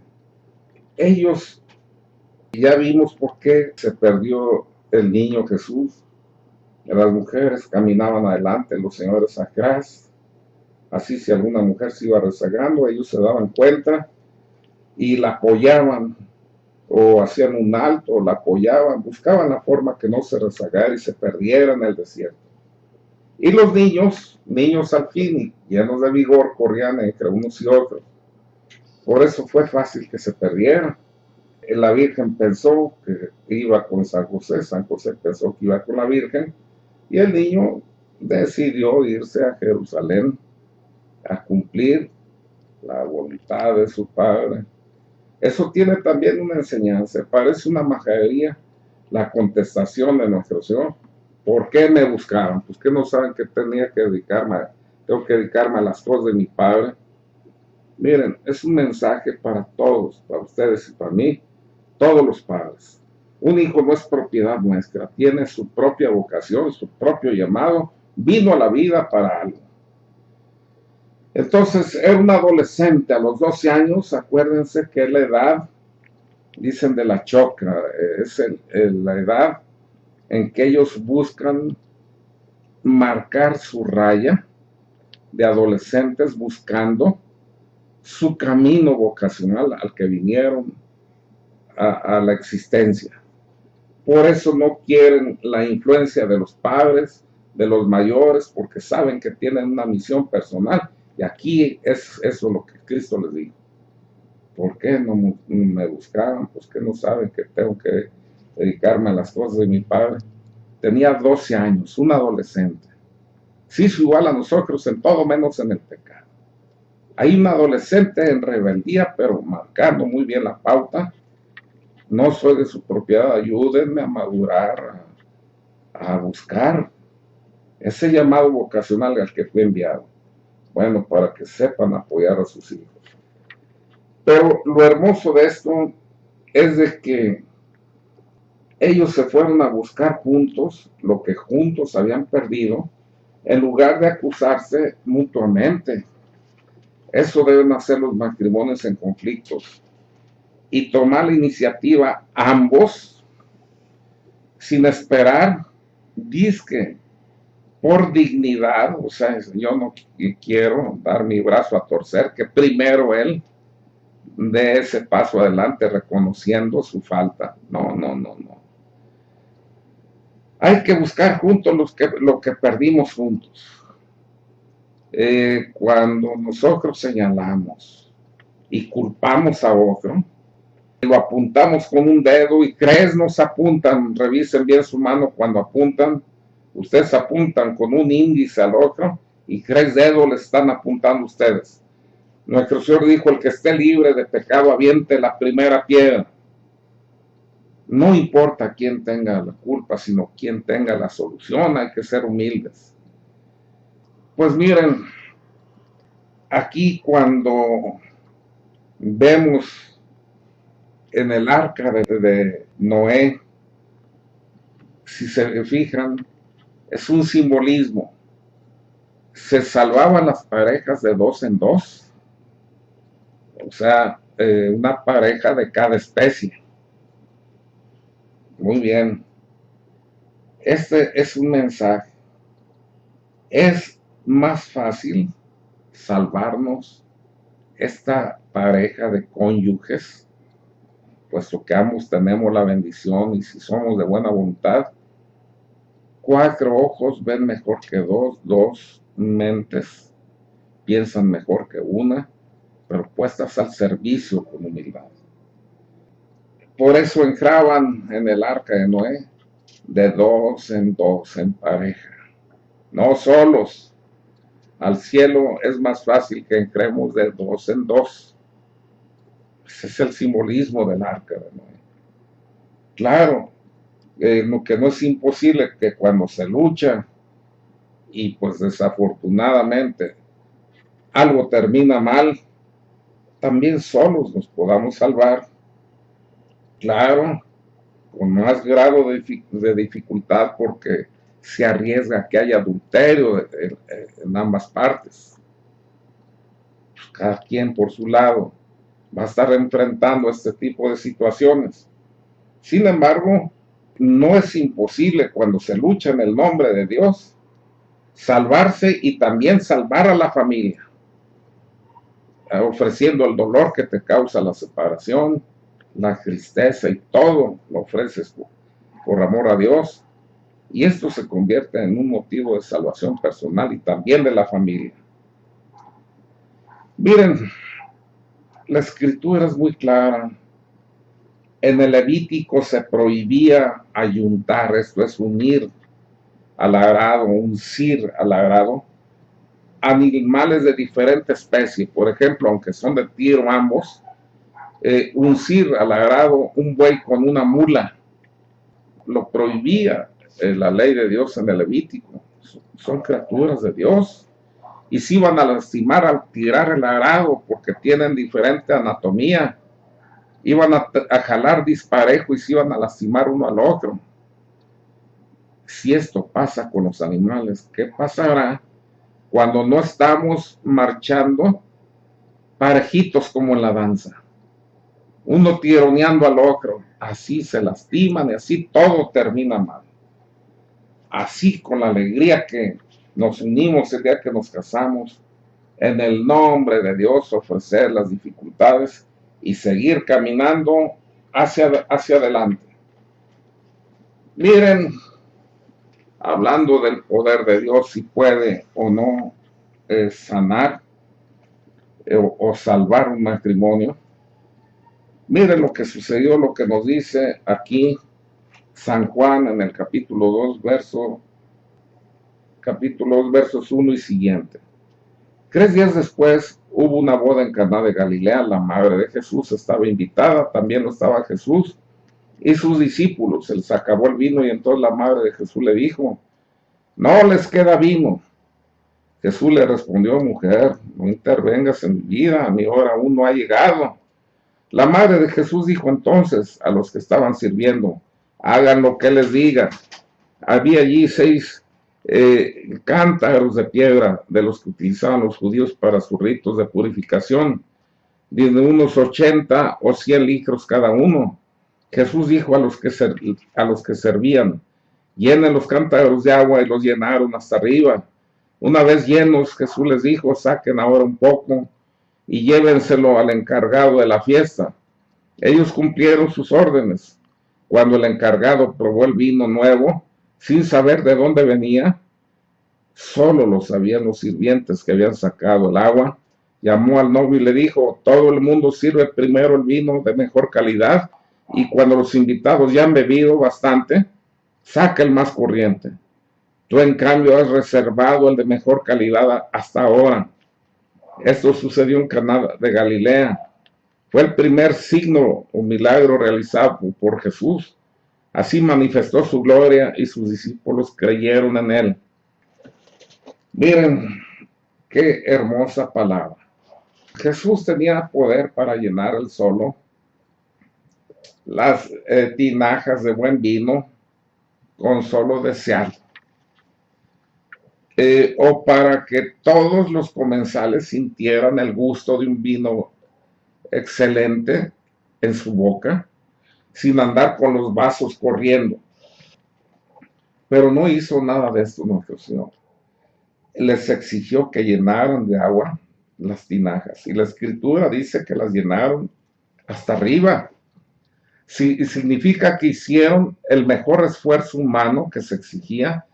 Ellos, ya vimos por qué se perdió el niño Jesús. Las mujeres caminaban adelante, los señores atrás. Así, si alguna mujer se iba rezagando, ellos se daban cuenta y la apoyaban, o hacían un alto, o la apoyaban, buscaban la forma que no se rezagara y se perdiera en el desierto. Y los niños al fin, llenos de vigor, corrían entre unos y otros. Por eso fue fácil que se perdieran. La Virgen pensó que iba con San José pensó que iba con la Virgen, y el niño decidió irse a Jerusalén a cumplir la voluntad de su padre. Eso tiene también una enseñanza. Parece una majadería la contestación de nuestro Señor. ¿Por qué me buscaron? Pues que no saben que tengo que dedicarme a las cosas de mi padre. Miren, es un mensaje para todos, para ustedes y para mí, todos los padres. Un hijo no es propiedad nuestra, tiene su propia vocación, su propio llamado, vino a la vida para algo. Entonces, era un adolescente a los 12 años, acuérdense que es la edad, dicen, de la choca, es la edad en que ellos buscan marcar su raya, de adolescentes buscando su camino vocacional al que vinieron a la existencia. Por eso no quieren la influencia de los padres, de los mayores, porque saben que tienen una misión personal. Y aquí es eso lo que Cristo les dijo. ¿Por qué no me buscaban? Pues que no saben que tengo que dedicarme a las cosas de mi padre. Tenía 12 años, un adolescente. Se hizo igual a nosotros en todo menos en el pecado. Hay un adolescente en rebeldía, pero marcando muy bien la pauta. No soy de su propiedad, ayúdenme a madurar, a buscar ese llamado vocacional al que fui enviado. Bueno, para que sepan apoyar a sus hijos. Pero lo hermoso de esto es de que ellos se fueron a buscar juntos lo que juntos habían perdido, en lugar de acusarse mutuamente. Eso deben hacer los matrimonios en conflictos y tomar la iniciativa ambos sin esperar, dizque por dignidad, o sea, yo no quiero dar mi brazo a torcer, que primero él dé ese paso adelante reconociendo su falta. No, no, no, no. Hay que buscar juntos lo que perdimos juntos. Cuando nosotros señalamos y culpamos a otro, lo apuntamos con un dedo y tres nos apuntan, revisen bien su mano cuando apuntan, ustedes apuntan con un índice al otro y tres dedos le están apuntando a ustedes. Nuestro Señor dijo, el que esté libre de pecado aviente la primera piedra. No importa quién tenga la culpa, sino quién tenga la solución, hay que ser humildes. Pues miren, aquí cuando vemos en el arca de Noé, si se fijan, es un simbolismo. Se salvaban las parejas de dos en dos, o sea, una pareja de cada especie. Muy bien. Este es un mensaje. Es más fácil salvarnos esta pareja de cónyuges, puesto que ambos tenemos la bendición y si somos de buena voluntad, 4 ojos ven mejor que 2, 2 mentes piensan mejor que una, pero puestas al servicio con humildad. Por eso entraban en el arca de Noé de 2 en 2 en pareja, no solos. Al cielo es más fácil que entremos de 2 en 2. Ese es el simbolismo del arca de Noé. Claro, lo que no es imposible que cuando se lucha y pues desafortunadamente algo termina mal, también solos nos podamos salvar. Claro, con más grado de dificultad porque se arriesga que haya adulterio en ambas partes. Pues cada quien por su lado va a estar enfrentando este tipo de situaciones. Sin embargo, no es imposible cuando se lucha en el nombre de Dios salvarse y también salvar a la familia, ofreciendo el dolor que te causa la separación, la tristeza y todo lo ofreces por amor a Dios, y esto se convierte en un motivo de salvación personal y también de la familia. Miren, la escritura es muy clara. En el Levítico se prohibía ayuntar, esto es unir al agrado, uncir al agrado, animales de diferente especie. Por ejemplo, aunque son de tiro ambos, uncir al agrado un buey con una mula, lo prohibía la ley de Dios en el Levítico. Son criaturas de Dios y se iban a lastimar al tirar el arado porque tienen diferente anatomía, iban a jalar disparejo y se iban a lastimar uno al otro. Si esto pasa con los animales, ¿qué pasará cuando no estamos marchando parejitos como en la danza? Uno tironeando al otro, así se lastiman y así todo termina mal. Así con la alegría que nos unimos el día que nos casamos, en el nombre de Dios ofrecer las dificultades y seguir caminando hacia adelante. Miren, hablando del poder de Dios, si puede o no sanar o salvar un matrimonio. Miren lo que sucedió, lo que nos dice aquí San Juan en el capítulo 2, versos 1 y siguiente. 3 días después hubo una boda en Caná de Galilea, la madre de Jesús estaba invitada, también estaba Jesús y sus discípulos. Se les acabó el vino y entonces la madre de Jesús le dijo, no les queda vino. Jesús le respondió, mujer, no intervengas en mi vida, mi hora aún no ha llegado. La madre de Jesús dijo entonces a los que estaban sirviendo, hagan lo que les diga. Había allí 6 cántaros de piedra de los que utilizaban los judíos para sus ritos de purificación, de unos 80 o 100 litros cada uno. Jesús dijo a los que servían: llenen los cántaros de agua, y los llenaron hasta arriba. Una vez llenos, Jesús les dijo: saquen ahora un poco y llévenselo al encargado de la fiesta. Ellos cumplieron sus órdenes. Cuando el encargado probó el vino nuevo, sin saber de dónde venía, solo lo sabían los sirvientes que habían sacado el agua, llamó al novio y le dijo: todo el mundo sirve primero el vino de mejor calidad, y cuando los invitados ya han bebido bastante, saca el más corriente. Tú, en cambio, has reservado el de mejor calidad hasta ahora. Esto sucedió en Caná de Galilea. Fue el primer signo o milagro realizado por Jesús. Así manifestó su gloria y sus discípulos creyeron en él. Miren qué hermosa palabra. Jesús tenía poder para llenar él solo las tinajas de buen vino con solo desear. O para que todos los comensales sintieran el gusto de un vino excelente en su boca, sin andar con los vasos corriendo. Pero no hizo nada de esto nuestro Señor. Les exigió que llenaran de agua las tinajas, y la Escritura dice que las llenaron hasta arriba. Sí, significa que hicieron el mejor esfuerzo humano que se exigía,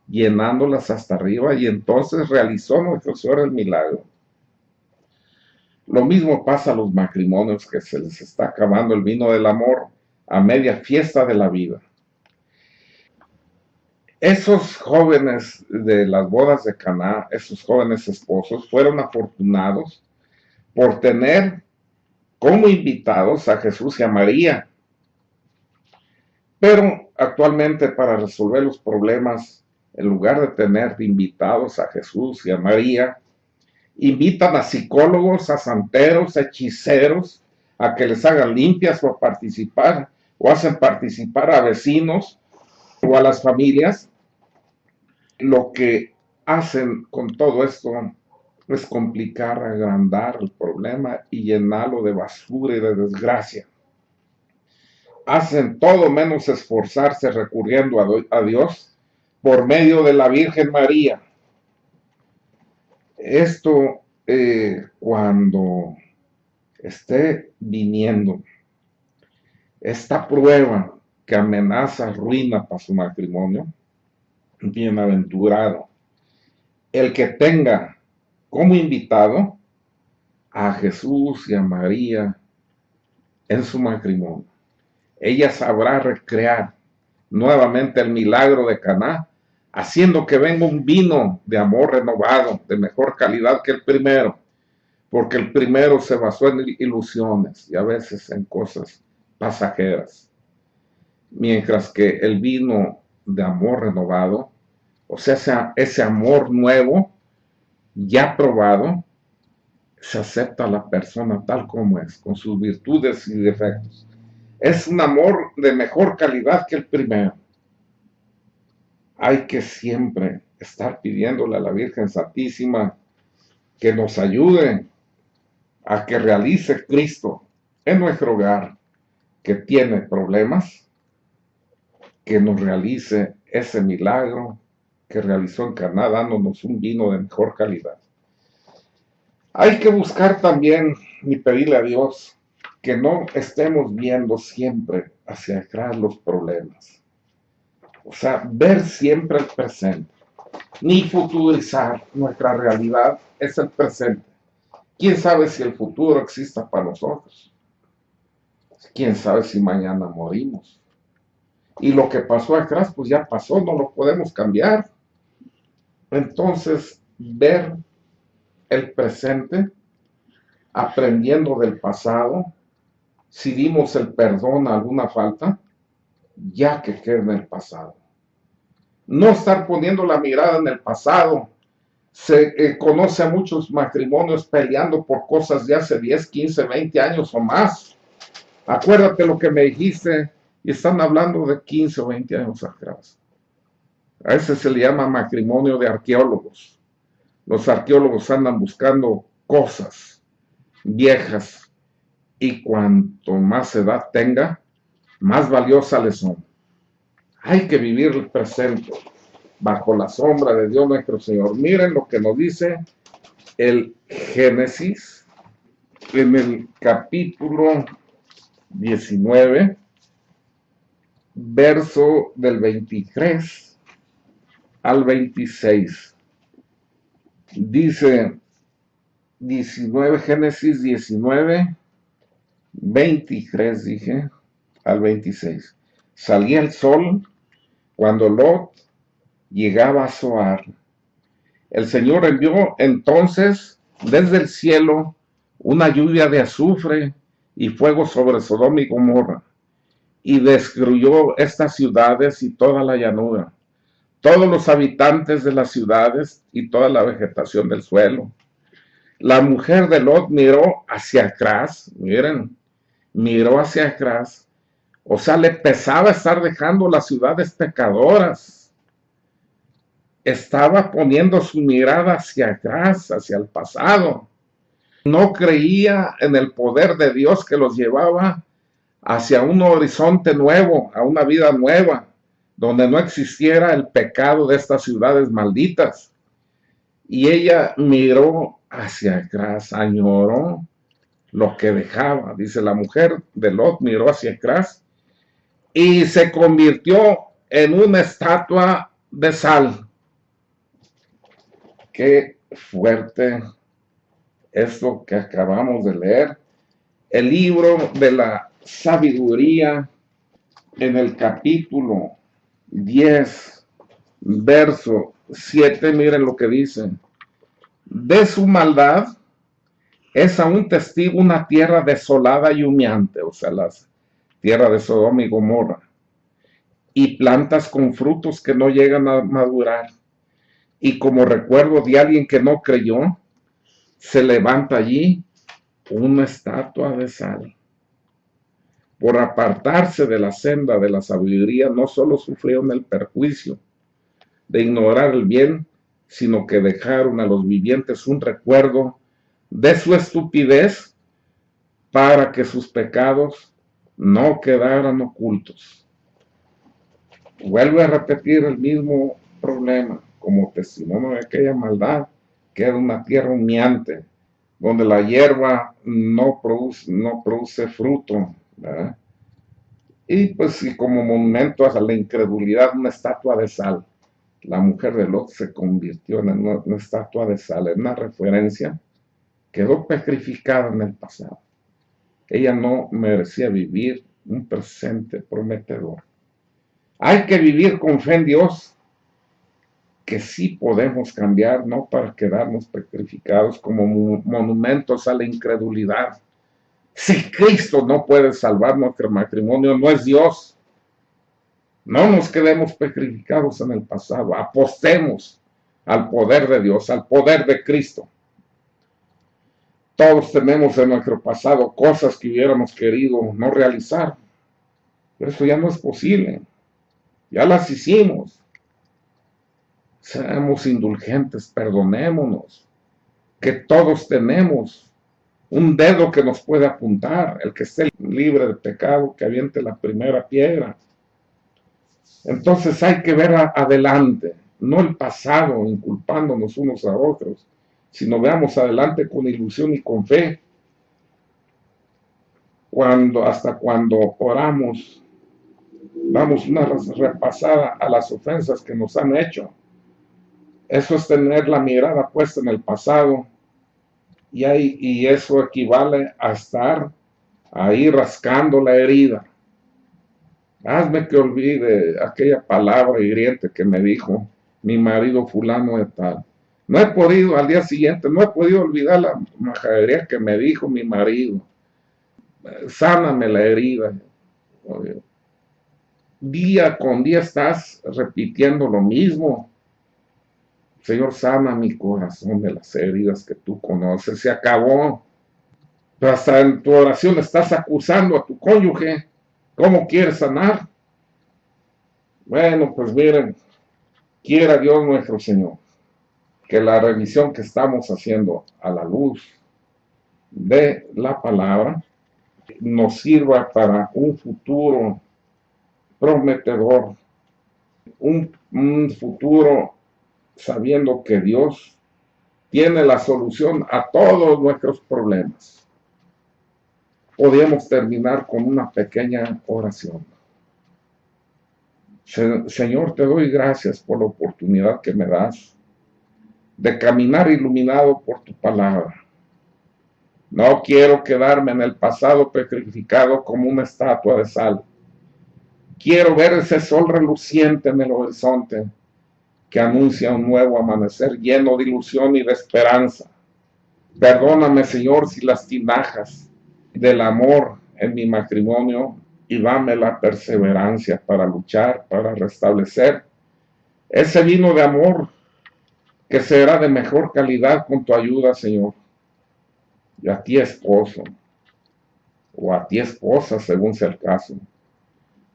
llenándolas hasta arriba, y entonces realizó nuestro Señor el milagro. Lo mismo pasa a los matrimonios, que se les está acabando el vino del amor a media fiesta de la vida. Esos jóvenes de las bodas de Caná, esos jóvenes esposos, fueron afortunados por tener como invitados a Jesús y a María. Pero actualmente, para resolver los problemas, en lugar de tener invitados a Jesús y a María, invitan a psicólogos, a santeros, a hechiceros, a que les hagan limpias o a participar, o hacen participar a vecinos o a las familias. Lo que hacen con todo esto es complicar, agrandar el problema y llenarlo de basura y de desgracia. Hacen todo menos esforzarse recurriendo a Dios por medio de la Virgen María. Esto, cuando esté viniendo esta prueba que amenaza ruina para su matrimonio, bienaventurado el que tenga como invitado a Jesús y a María en su matrimonio. Ella sabrá recrear nuevamente el milagro de Caná, haciendo que venga un vino de amor renovado, de mejor calidad que el primero, porque el primero se basó en ilusiones y a veces en cosas pasajeras, mientras que el vino de amor renovado, o sea, ese amor nuevo, ya probado, se acepta a la persona tal como es, con sus virtudes y defectos. Es un amor de mejor calidad que el primero. Hay que siempre estar pidiéndole a la Virgen Santísima que nos ayude a que realice Cristo en nuestro hogar, que tiene problemas, que nos realice ese milagro que realizó en Caná, dándonos un vino de mejor calidad. Hay que buscar también y pedirle a Dios que no estemos viendo siempre hacia atrás los problemas. O sea, ver siempre el presente, ni futurizar. Nuestra realidad es el presente. ¿Quién sabe si el futuro exista para nosotros? ¿Quién sabe si mañana morimos? Y lo que pasó atrás, pues ya pasó, no lo podemos cambiar. Entonces, ver el presente, aprendiendo del pasado, si dimos el perdón a alguna falta, ya que quede en el pasado. No estar poniendo la mirada en el pasado. Se conoce a muchos matrimonios peleando por cosas de hace 10, 15, 20 años o más. Acuérdate lo que me dijiste, y están hablando de 15 o 20 años atrás. A ese se le llama matrimonio de arqueólogos. Los arqueólogos andan buscando cosas viejas, y cuanto más edad tenga, más valiosas les son. Hay que vivir el presente bajo la sombra de Dios nuestro Señor. Miren lo que nos dice el Génesis en el capítulo 19, verso del 23 al 26. Dice 19, Génesis 19, 23, dije, al 26. Salía el sol cuando Lot llegaba a Zoar. El Señor envió entonces desde el cielo una lluvia de azufre y fuego sobre Sodoma y Gomorra, y destruyó estas ciudades y toda la llanura, todos los habitantes de las ciudades y toda la vegetación del suelo. La mujer de Lot miró hacia atrás, miren, miró hacia atrás, o sea, le pesaba estar dejando las ciudades pecadoras. Estaba poniendo su mirada hacia atrás, hacia el pasado. No creía en el poder de Dios que los llevaba hacia un horizonte nuevo, a una vida nueva, donde no existiera el pecado de estas ciudades malditas. Y ella miró hacia atrás, añoró lo que dejaba. Dice, la mujer de Lot miró hacia atrás y se convirtió en una estatua de sal. Qué fuerte esto que acabamos de leer. El libro de la sabiduría, en el capítulo 10, verso 7, miren lo que dice. De su maldad es aún testigo una tierra desolada y humeante, o sea, la tierra de Sodoma y Gomorra, y plantas con frutos que no llegan a madurar. Y como recuerdo de alguien que no creyó, se levanta allí una estatua de sal. Por apartarse de la senda de la sabiduría, no solo sufrieron el perjuicio de ignorar el bien, sino que dejaron a los vivientes un recuerdo de su estupidez para que sus pecados no quedaran ocultos. Vuelve a repetir el mismo problema como testimonio de aquella maldad, que era una tierra humeante, donde la hierba no produce fruto, ¿verdad? Y pues y como monumento a la incredulidad, una estatua de sal. La mujer de Lot se convirtió en una estatua de sal, en una referencia, quedó petrificada en el pasado. Ella no merecía vivir un presente prometedor. Hay que vivir con fe en Dios, que sí podemos cambiar, no para quedarnos petrificados como monumentos a la incredulidad. Si Cristo no puede salvar nuestro matrimonio, no es Dios. No nos quedemos petrificados en el pasado, apostemos al poder de Dios, al poder de Cristo. Todos tenemos en nuestro pasado cosas que hubiéramos querido no realizar, pero eso ya no es posible, ya las hicimos. Seamos indulgentes, perdonémonos, que todos tenemos un dedo que nos puede apuntar. El que esté libre de pecado, que aviente la primera piedra. Entonces hay que ver adelante, no el pasado, inculpándonos unos a otros, sino veamos adelante con ilusión y con fe. Hasta cuando oramos, damos una repasada a las ofensas que nos han hecho. Eso es tener la mirada puesta en el pasado, y eso equivale a estar ahí rascando la herida. Hazme que olvide aquella palabra hiriente que me dijo mi marido fulano de tal. No he podido, al día siguiente, no he podido olvidar la majadería que me dijo mi marido. Sáname la herida. Día con día estás repitiendo lo mismo. Señor, sana mi corazón de las heridas que tú conoces. Se acabó. Pero hasta en tu oración estás acusando a tu cónyuge. ¿Cómo quieres sanar? Bueno, pues miren, quiera Dios nuestro Señor que la revisión que estamos haciendo a la luz de la palabra nos sirva para un futuro prometedor, un futuro sabiendo que Dios tiene la solución a todos nuestros problemas. Podemos terminar con una pequeña oración. Señor, te doy gracias por la oportunidad que me das de caminar iluminado por tu palabra. No quiero quedarme en el pasado petrificado como una estatua de sal. Quiero ver ese sol reluciente en el horizonte que anuncia un nuevo amanecer lleno de ilusión y de esperanza. Perdóname, Señor, si las tinajas del amor en mi matrimonio y dame la perseverancia para luchar, para restablecer ese vino de amor que será de mejor calidad con tu ayuda, Señor. Y a ti, esposo, o a ti, esposa, según sea el caso.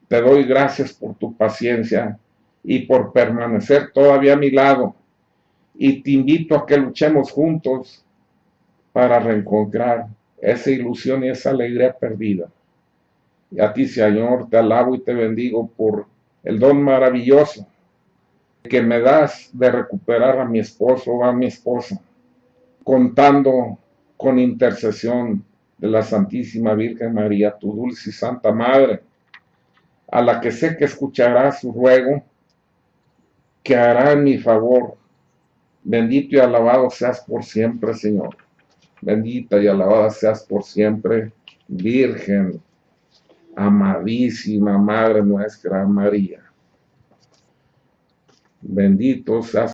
Te doy gracias por tu paciencia y por permanecer todavía a mi lado. Y te invito a que luchemos juntos para reencontrar esa ilusión y esa alegría perdida. Y a ti, Señor, te alabo y te bendigo por el don maravilloso que me das de recuperar a mi esposo o a mi esposa, contando con intercesión de la Santísima Virgen María, tu dulce y santa Madre, a la que sé que escuchará su ruego, que hará en mi favor. Bendito y alabado seas por siempre, Señor. Bendita y alabada seas por siempre, Virgen, amadísima Madre nuestra María. Bendito seas